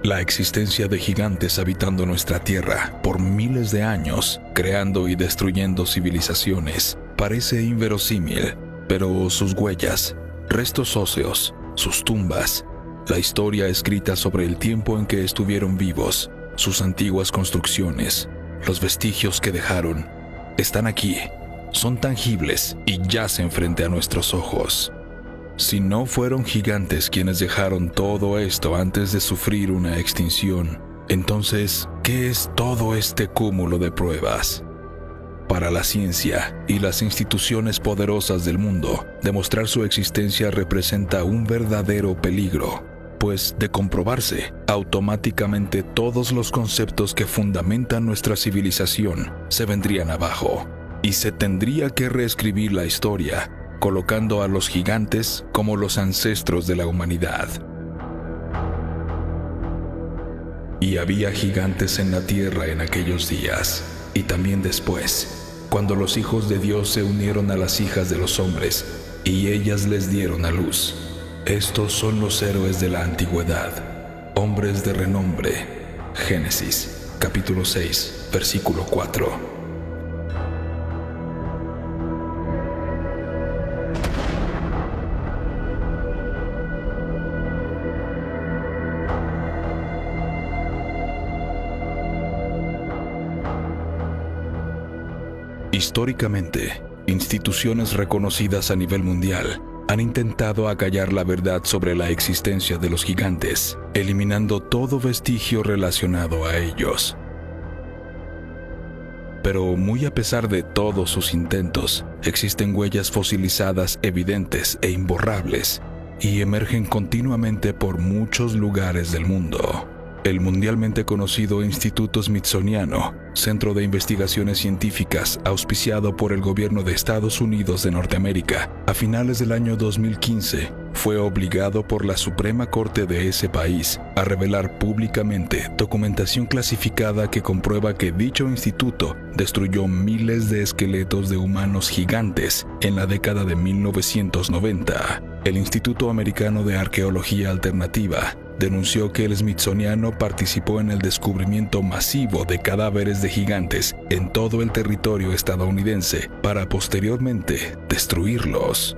La existencia de gigantes habitando nuestra Tierra por miles de años, creando y destruyendo civilizaciones, parece inverosímil, pero sus huellas, restos óseos, sus tumbas, la historia escrita sobre el tiempo en que estuvieron vivos, sus antiguas construcciones, los vestigios que dejaron, están aquí, son tangibles y yacen frente a nuestros ojos. Si no fueron gigantes quienes dejaron todo esto antes de sufrir una extinción, entonces, ¿qué es todo este cúmulo de pruebas? Para la ciencia y las instituciones poderosas del mundo, demostrar su existencia representa un verdadero peligro, pues de comprobarse, automáticamente todos los conceptos que fundamentan nuestra civilización se vendrían abajo, y se tendría que reescribir la historia, colocando a los gigantes como los ancestros de la humanidad. Y había gigantes en la tierra en aquellos días, y también después, cuando los hijos de Dios se unieron a las hijas de los hombres, y ellas les dieron a luz. Estos son los héroes de la antigüedad, hombres de renombre. Génesis, capítulo 6, versículo 4. Históricamente, instituciones reconocidas a nivel mundial han intentado acallar la verdad sobre la existencia de los gigantes, eliminando todo vestigio relacionado a ellos. Pero muy a pesar de todos sus intentos, existen huellas fosilizadas evidentes e imborrables, y emergen continuamente por muchos lugares del mundo. El mundialmente conocido Instituto Smithsoniano, centro de investigaciones científicas auspiciado por el gobierno de Estados Unidos de Norteamérica, a finales del año 2015, fue obligado por la Suprema Corte de ese país a revelar públicamente documentación clasificada que comprueba que dicho instituto destruyó miles de esqueletos de humanos gigantes en la década de 1990. El Instituto Americano de Arqueología Alternativa denunció que el Smithsoniano participó en el descubrimiento masivo de cadáveres de gigantes en todo el territorio estadounidense para posteriormente destruirlos.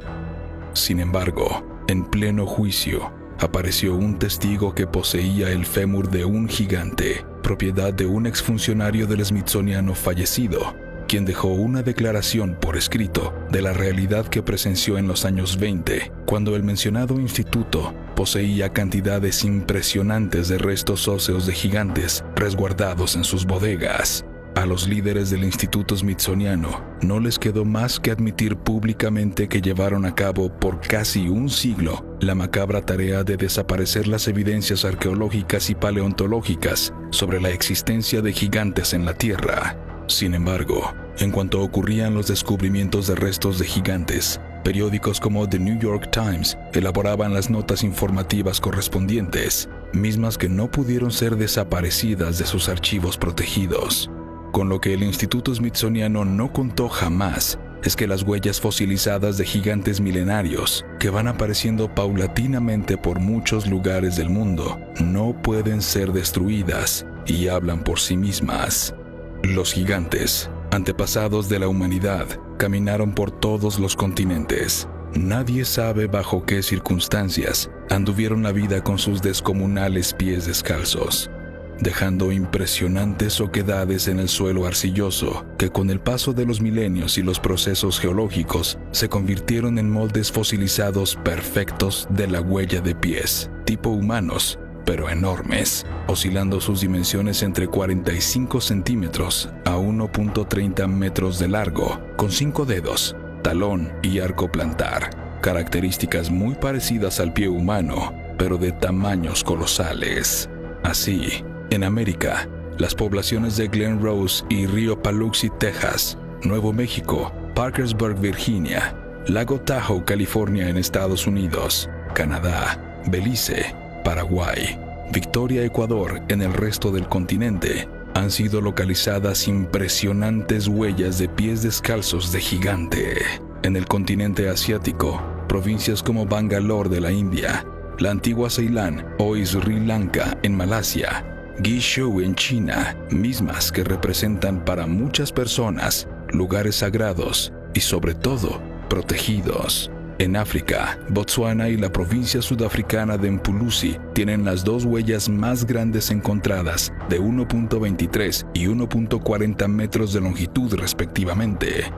Sin embargo, en pleno juicio, apareció un testigo que poseía el fémur de un gigante, propiedad de un exfuncionario del Smithsoniano fallecido, quien dejó una declaración por escrito de la realidad que presenció en los años 20, cuando el mencionado instituto poseía cantidades impresionantes de restos óseos de gigantes resguardados en sus bodegas. A los líderes del Instituto Smithsoniano no les quedó más que admitir públicamente que llevaron a cabo por casi un siglo la macabra tarea de desaparecer las evidencias arqueológicas y paleontológicas sobre la existencia de gigantes en la Tierra. Sin embargo, en cuanto ocurrían los descubrimientos de restos de gigantes, periódicos como The New York Times elaboraban las notas informativas correspondientes, mismas que no pudieron ser desaparecidas de sus archivos protegidos. Con lo que el Instituto Smithsoniano no contó jamás es que las huellas fosilizadas de gigantes milenarios, que van apareciendo paulatinamente por muchos lugares del mundo, no pueden ser destruidas y hablan por sí mismas. Los gigantes, antepasados de la humanidad, caminaron por todos los continentes. Nadie sabe bajo qué circunstancias anduvieron la vida con sus descomunales pies descalzos, dejando impresionantes oquedades en el suelo arcilloso que con el paso de los milenios y los procesos geológicos se convirtieron en moldes fosilizados perfectos de la huella de pies, tipo humanos, pero enormes, oscilando sus dimensiones entre 45 centímetros a 1.30 metros de largo, con 5 dedos, talón y arco plantar, características muy parecidas al pie humano, pero de tamaños colosales. Así, en América, las poblaciones de Glen Rose y Río Paluxy, Texas, Nuevo México, Parkersburg, Virginia, Lago Tahoe, California en Estados Unidos, Canadá, Belice, Paraguay, Victoria, Ecuador en el resto del continente, han sido localizadas impresionantes huellas de pies descalzos de gigante. En el continente asiático, provincias como Bangalore de la India, la antigua Ceilán o Sri Lanka en Malasia, Guizhou en China, mismas que representan para muchas personas lugares sagrados y sobre todo protegidos. En África, Botsuana y la provincia sudafricana de Mpuluzi tienen las dos huellas más grandes encontradas, de 1.23 y 1.40 metros de longitud respectivamente.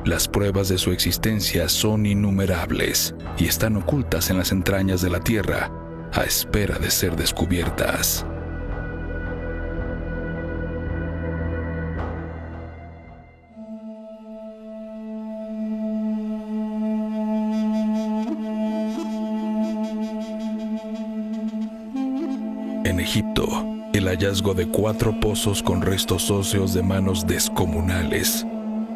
Las pruebas de su existencia son innumerables y están ocultas en las entrañas de la Tierra, a espera de ser descubiertas. En Egipto, el hallazgo de 4 pozos con restos óseos de manos descomunales,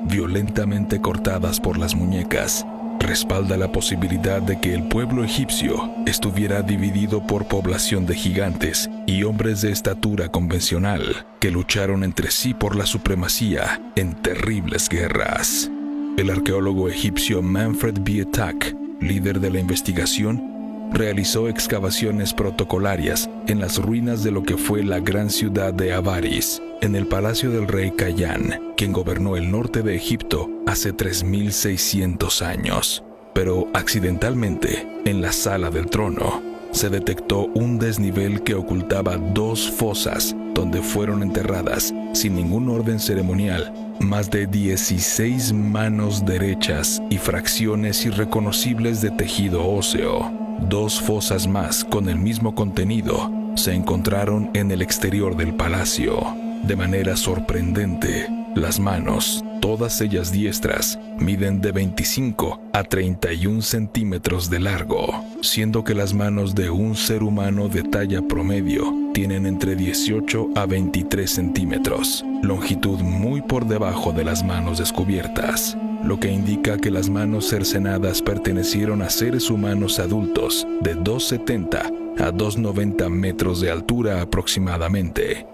violentamente cortadas por las muñecas, respalda la posibilidad de que el pueblo egipcio estuviera dividido por población de gigantes y hombres de estatura convencional que lucharon entre sí por la supremacía en terribles guerras. El arqueólogo egipcio Manfred B. Tak, líder de la investigación, realizó excavaciones protocolarias en las ruinas de lo que fue la gran ciudad de Avaris, en el palacio del rey Kayán, quien gobernó el norte de Egipto hace 3.600 años. Pero accidentalmente, en la sala del trono, se detectó un desnivel que ocultaba 2 fosas donde fueron enterradas, sin ningún orden ceremonial, más de 16 manos derechas y fracciones irreconocibles de tejido óseo. 2 fosas más con el mismo contenido se encontraron en el exterior del palacio. De manera sorprendente, las manos, todas ellas diestras, miden de 25 a 31 centímetros de largo, siendo que las manos de un ser humano de talla promedio tienen entre 18 a 23 centímetros, longitud muy por debajo de las manos descubiertas, lo que indica que las manos cercenadas pertenecieron a seres humanos adultos de 2,70 a 2,90 metros de altura aproximadamente.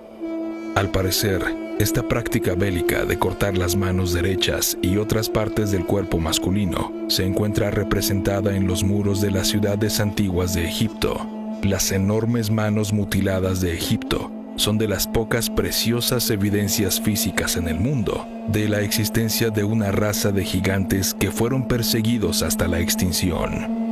Al parecer, esta práctica bélica de cortar las manos derechas y otras partes del cuerpo masculino se encuentra representada en los muros de las ciudades antiguas de Egipto. Las enormes manos mutiladas de Egipto son de las pocas preciosas evidencias físicas en el mundo de la existencia de una raza de gigantes que fueron perseguidos hasta la extinción.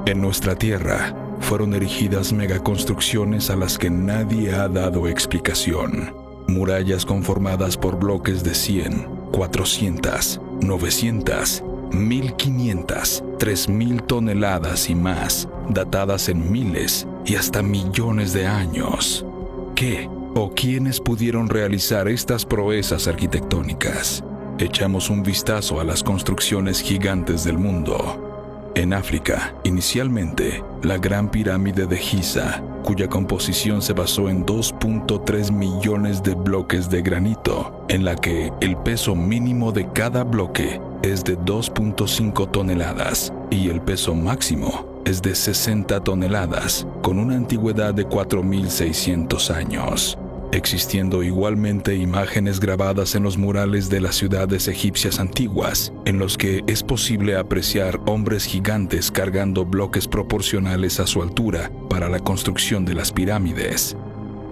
En nuestra tierra, fueron erigidas megaconstrucciones a las que nadie ha dado explicación. Murallas conformadas por bloques de 100, 400, 900, 1500, 3000 toneladas y más, datadas en miles y hasta millones de años. ¿Qué o quiénes pudieron realizar estas proezas arquitectónicas? Echamos un vistazo a las construcciones gigantes del mundo. En África, inicialmente, la Gran Pirámide de Giza, cuya composición se basó en 2.3 millones de bloques de granito, en la que el peso mínimo de cada bloque es de 2.5 toneladas y el peso máximo es de 60 toneladas, con una antigüedad de 4.600 años. Existiendo igualmente imágenes grabadas en los murales de las ciudades egipcias antiguas, en los que es posible apreciar hombres gigantes cargando bloques proporcionales a su altura para la construcción de las pirámides.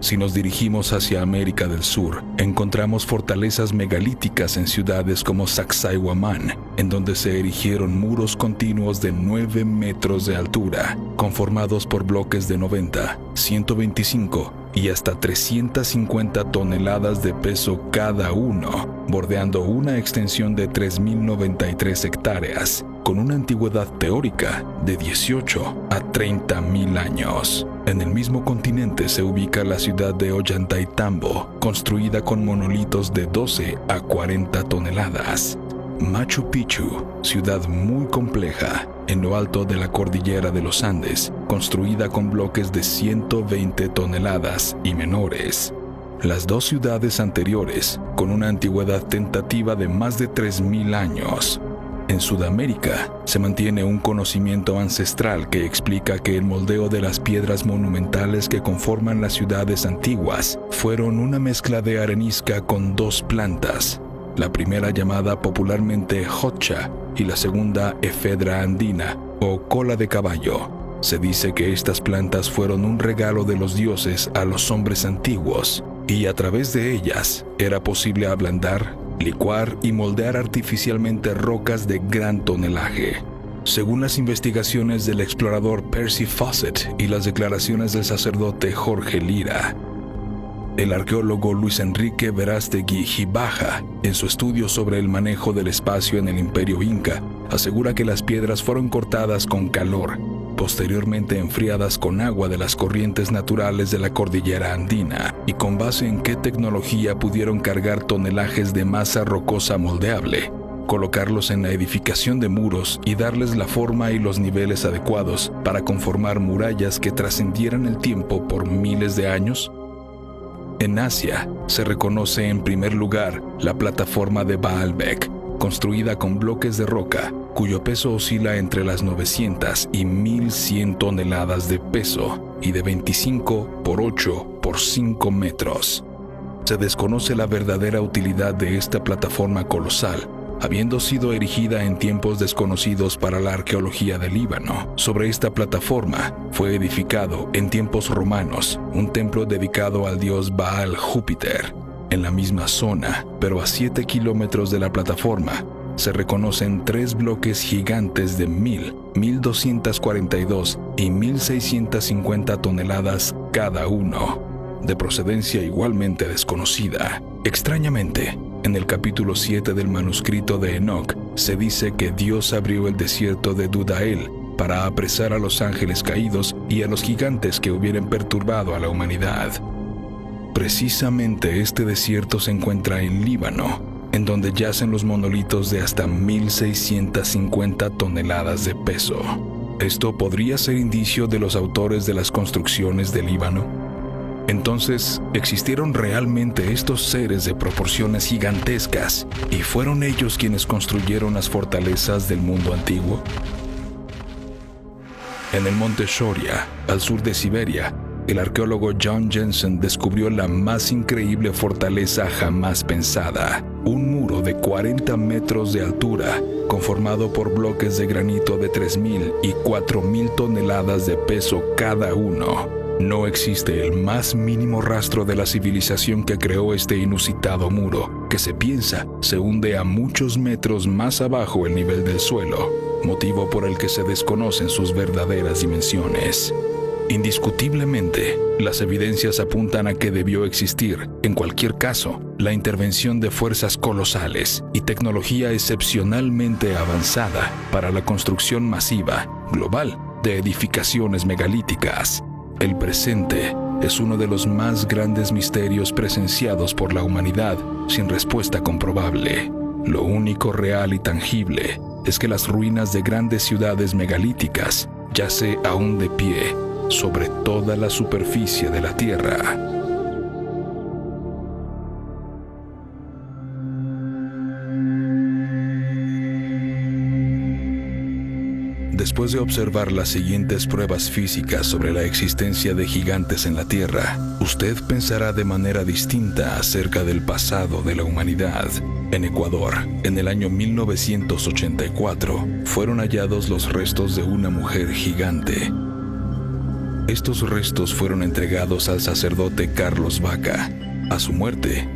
Si nos dirigimos hacia América del Sur, encontramos fortalezas megalíticas en ciudades como Sacsayhuamán, en donde se erigieron muros continuos de 9 metros de altura, conformados por bloques de 90, 125 y hasta 350 toneladas de peso cada uno, bordeando una extensión de 3.093 hectáreas, con una antigüedad teórica de 18 a 30.000 años. En el mismo continente se ubica la ciudad de Ollantaytambo, construida con monolitos de 12 a 40 toneladas. Machu Picchu, ciudad muy compleja, en lo alto de la cordillera de los Andes, construida con bloques de 120 toneladas y menores. Las dos ciudades anteriores, con una antigüedad tentativa de más de 3.000 años. En Sudamérica, se mantiene un conocimiento ancestral que explica que el moldeo de las piedras monumentales que conforman las ciudades antiguas fueron una mezcla de arenisca con dos plantas, la primera llamada popularmente jocha y la segunda efedra andina o cola de caballo. Se dice que estas plantas fueron un regalo de los dioses a los hombres antiguos, y a través de ellas era posible ablandar, licuar y moldear artificialmente rocas de gran tonelaje. Según las investigaciones del explorador Percy Fawcett y las declaraciones del sacerdote Jorge Lira, el arqueólogo Luis Enrique Verástegui Gibaja, en su estudio sobre el manejo del espacio en el Imperio Inca, asegura que las piedras fueron cortadas con calor, posteriormente enfriadas con agua de las corrientes naturales de la cordillera andina, y con base en qué tecnología pudieron cargar tonelajes de masa rocosa moldeable, colocarlos en la edificación de muros y darles la forma y los niveles adecuados para conformar murallas que trascendieran el tiempo por miles de años. En Asia, se reconoce en primer lugar la plataforma de Baalbek, construida con bloques de roca, cuyo peso oscila entre las 900 y 1100 toneladas de peso y de 25 por 8 por 5 metros. Se desconoce la verdadera utilidad de esta plataforma colosal, habiendo sido erigida en tiempos desconocidos para la arqueología del Líbano. Sobre esta plataforma fue edificado en tiempos romanos un templo dedicado al dios Baal Júpiter. En la misma zona, pero a 7 kilómetros de la plataforma, se reconocen 3 bloques gigantes de 1,242 y 1,650 toneladas cada uno, de procedencia igualmente desconocida. Extrañamente, en el capítulo 7 del manuscrito de Enoc, se dice que Dios abrió el desierto de Dudael para apresar a los ángeles caídos y a los gigantes que hubieran perturbado a la humanidad. Precisamente este desierto se encuentra en Líbano, en donde yacen los monolitos de hasta 1,650 toneladas de peso. ¿Esto podría ser indicio de los autores de las construcciones del Líbano? Entonces, ¿existieron realmente estos seres de proporciones gigantescas y fueron ellos quienes construyeron las fortalezas del mundo antiguo? En el monte Shoria, al sur de Siberia, el arqueólogo John Jensen descubrió la más increíble fortaleza jamás pensada, un muro de 40 metros de altura, conformado por bloques de granito de 3,000 y 4,000 toneladas de peso cada uno. No existe el más mínimo rastro de la civilización que creó este inusitado muro, que se piensa se hunde a muchos metros más abajo el nivel del suelo, motivo por el que se desconocen sus verdaderas dimensiones. Indiscutiblemente, las evidencias apuntan a que debió existir, en cualquier caso, la intervención de fuerzas colosales y tecnología excepcionalmente avanzada para la construcción masiva, global, de edificaciones megalíticas. El presente es uno de los más grandes misterios presenciados por la humanidad sin respuesta comprobable. Lo único real y tangible es que las ruinas de grandes ciudades megalíticas yace aún de pie sobre toda la superficie de la Tierra. Después de observar las siguientes pruebas físicas sobre la existencia de gigantes en la Tierra, usted pensará de manera distinta acerca del pasado de la humanidad. En Ecuador, en el año 1984, fueron hallados los restos de una mujer gigante. Estos restos fueron entregados al sacerdote Carlos Vaca. A su muerte,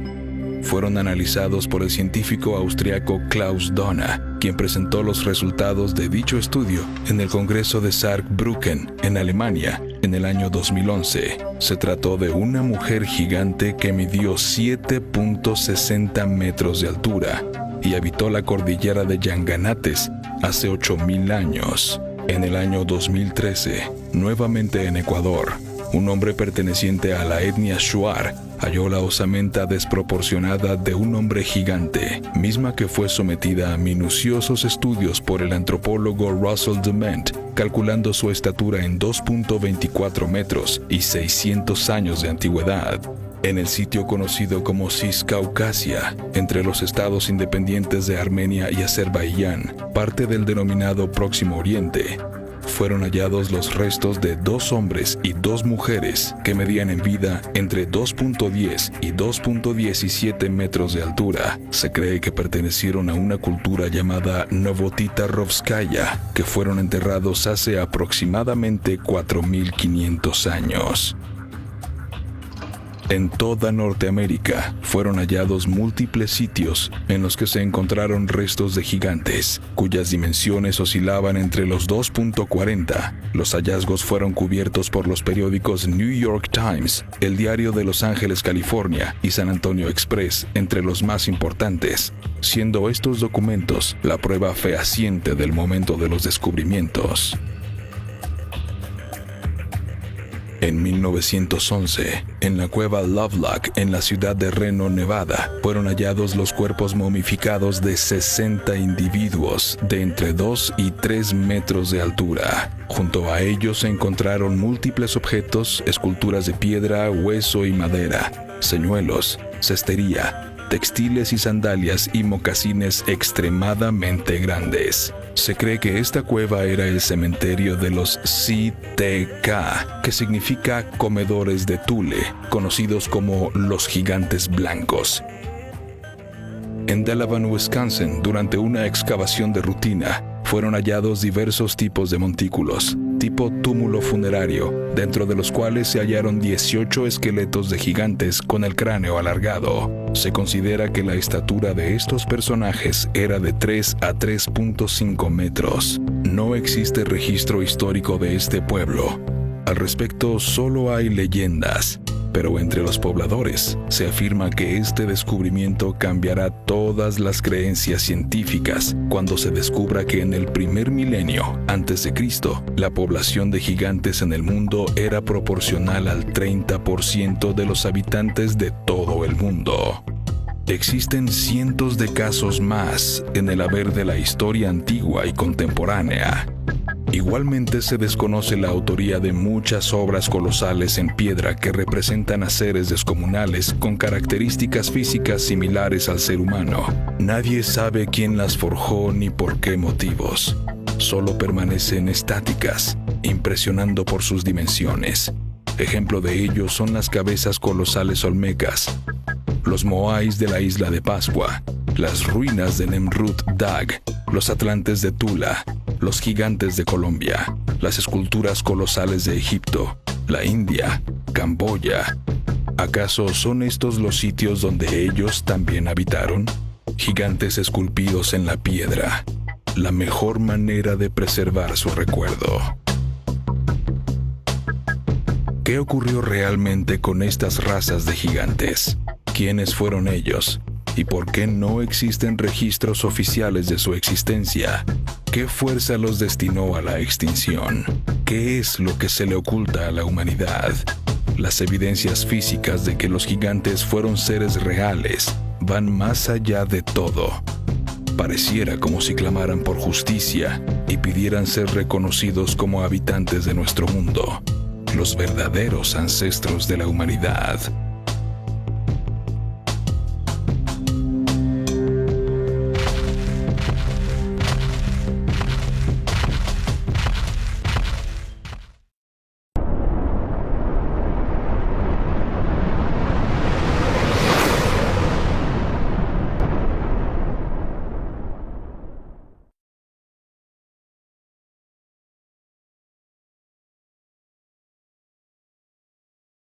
fueron analizados por el científico austriaco Klaus Donna, quien presentó los resultados de dicho estudio en el Congreso de Saarbrücken, en Alemania, en el año 2011. Se trató de una mujer gigante que midió 7.60 metros de altura y habitó la cordillera de Yanganates hace 8,000 años. En el año 2013, nuevamente en Ecuador, un hombre perteneciente a la etnia Shuar halló la osamenta desproporcionada de un hombre gigante, misma que fue sometida a minuciosos estudios por el antropólogo Russell Dement, calculando su estatura en 2.24 metros y 600 años de antigüedad. En el sitio conocido como Ciscaucasia, entre los estados independientes de Armenia y Azerbaiyán, parte del denominado Próximo Oriente, fueron hallados los restos de 2 hombres y 2 mujeres que medían en vida entre 2.10 y 2.17 metros de altura. Se cree que pertenecieron a una cultura llamada Novotitarovskaya, que fueron enterrados hace aproximadamente 4.500 años. En toda Norteamérica fueron hallados múltiples sitios en los que se encontraron restos de gigantes, cuyas dimensiones oscilaban entre los 2.40. Los hallazgos fueron cubiertos por los periódicos New York Times, el Diario de Los Ángeles, California y San Antonio Express, entre los más importantes, siendo estos documentos la prueba fehaciente del momento de los descubrimientos. En 1911, en la cueva Lovelock, en la ciudad de Reno, Nevada, fueron hallados los cuerpos momificados de 60 individuos de entre 2 y 3 metros de altura. Junto a ellos se encontraron múltiples objetos, esculturas de piedra, hueso y madera, señuelos, cestería, textiles y sandalias y mocasines extremadamente grandes. Se cree que esta cueva era el cementerio de los CTK, que significa comedores de tule, conocidos como los gigantes blancos. En Delavan, Wisconsin, durante una excavación de rutina, fueron hallados diversos tipos de montículos, tipo túmulo funerario, dentro de los cuales se hallaron 18 esqueletos de gigantes con el cráneo alargado. Se considera que la estatura de estos personajes era de 3 a 3.5 metros. No existe registro histórico de este pueblo. Al respecto, solo hay leyendas, pero entre los pobladores se afirma que este descubrimiento cambiará todas las creencias científicas cuando se descubra que en el primer milenio antes de Cristo, la población de gigantes en el mundo era proporcional al 30% de los habitantes de todo el mundo. Existen cientos de casos más en el haber de la historia antigua y contemporánea. Igualmente se desconoce la autoría de muchas obras colosales en piedra que representan a seres descomunales con características físicas similares al ser humano. Nadie sabe quién las forjó ni por qué motivos. Solo permanecen estáticas, impresionando por sus dimensiones. Ejemplo de ello son las cabezas colosales olmecas, los moais de la isla de Pascua, las ruinas de Nemrut Dag, los atlantes de Tula, los gigantes de Colombia, las esculturas colosales de Egipto, la India, Camboya. ¿Acaso son estos los sitios donde ellos también habitaron? Gigantes esculpidos en la piedra, la mejor manera de preservar su recuerdo. ¿Qué ocurrió realmente con estas razas de gigantes? ¿Quiénes fueron ellos? ¿Y por qué no existen registros oficiales de su existencia? ¿Qué fuerza los destinó a la extinción? ¿Qué es lo que se le oculta a la humanidad? Las evidencias físicas de que los gigantes fueron seres reales van más allá de todo. Pareciera como si clamaran por justicia y pidieran ser reconocidos como habitantes de nuestro mundo, los verdaderos ancestros de la humanidad.